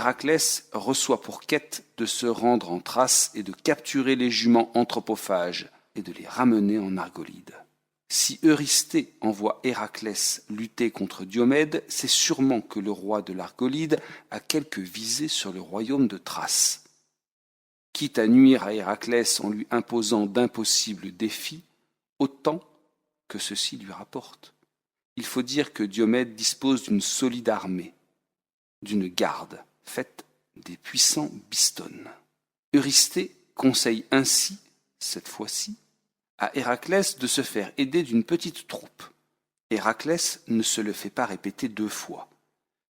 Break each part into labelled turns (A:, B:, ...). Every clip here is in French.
A: Héraclès reçoit pour quête de se rendre en Thrace et de capturer les juments anthropophages et de les ramener en Argolide. Si Eurysthée envoie Héraclès lutter contre Diomède, c'est sûrement que le roi de l'Argolide a quelque visée sur le royaume de Thrace. Quitte à nuire à Héraclès en lui imposant d'impossibles défis, autant que ceci lui rapporte. Il faut dire que Diomède dispose d'une solide armée, d'une garde faite des puissants bistones. Eurysthée conseille ainsi, cette fois-ci, à Héraclès de se faire aider d'une petite troupe. Héraclès ne se le fait pas répéter 2 fois.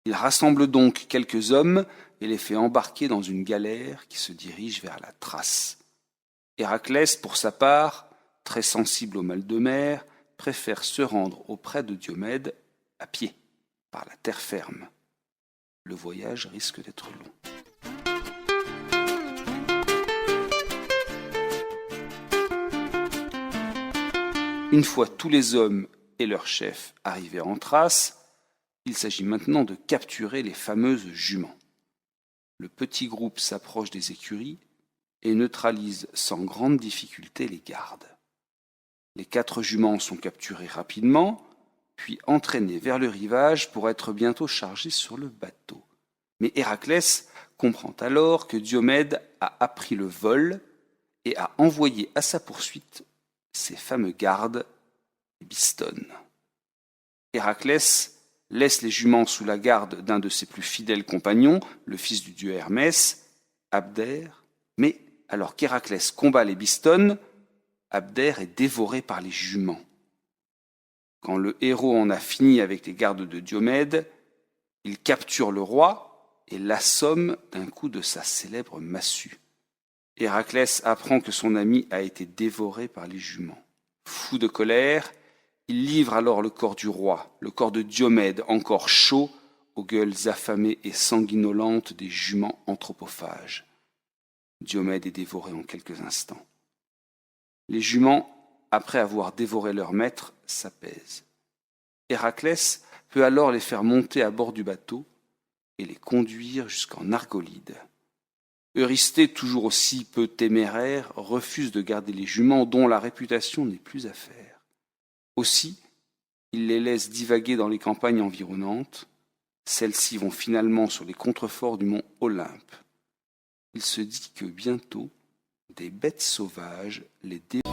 A: Il rassemble donc quelques hommes et les fait embarquer dans une galère qui se dirige vers la Thrace. Héraclès, pour sa part, très sensible au mal de mer, préfère se rendre auprès de Diomède à pied, par la terre ferme. Le voyage risque d'être long. Une fois tous les hommes et leurs chefs arrivés en Thrace, il s'agit maintenant de capturer les fameuses juments. Le petit groupe s'approche des écuries et neutralise sans grande difficulté les gardes. Les 4 juments sont capturés rapidement, puis entraînés vers le rivage pour être bientôt chargés sur le bateau. Mais Héraclès comprend alors que Diomède a appris le vol et a envoyé à sa poursuite ses fameux gardes, les bistones. Héraclès laisse les juments sous la garde d'un de ses plus fidèles compagnons, le fils du dieu Hermès, Abdère, mais alors qu'Héraclès combat les bistones, Abdère est dévoré par les juments. Quand le héros en a fini avec les gardes de Diomède, il capture le roi et l'assomme d'un coup de sa célèbre massue. Héraclès apprend que son ami a été dévoré par les juments. Fou de colère, il livre alors le corps du roi, le corps de Diomède encore chaud, aux gueules affamées et sanguinolentes des juments anthropophages. Diomède est dévoré en quelques instants. Les juments, après avoir dévoré leur maître, s'apaisent. Héraclès peut alors les faire monter à bord du bateau et les conduire jusqu'en Argolide. Eurysthée, toujours aussi peu téméraire, refuse de garder les juments dont la réputation n'est plus à faire. Aussi, il les laisse divaguer dans les campagnes environnantes. Celles-ci vont finalement sur les contreforts du mont Olympe. Il se dit que bientôt, des bêtes sauvages les dévoreront.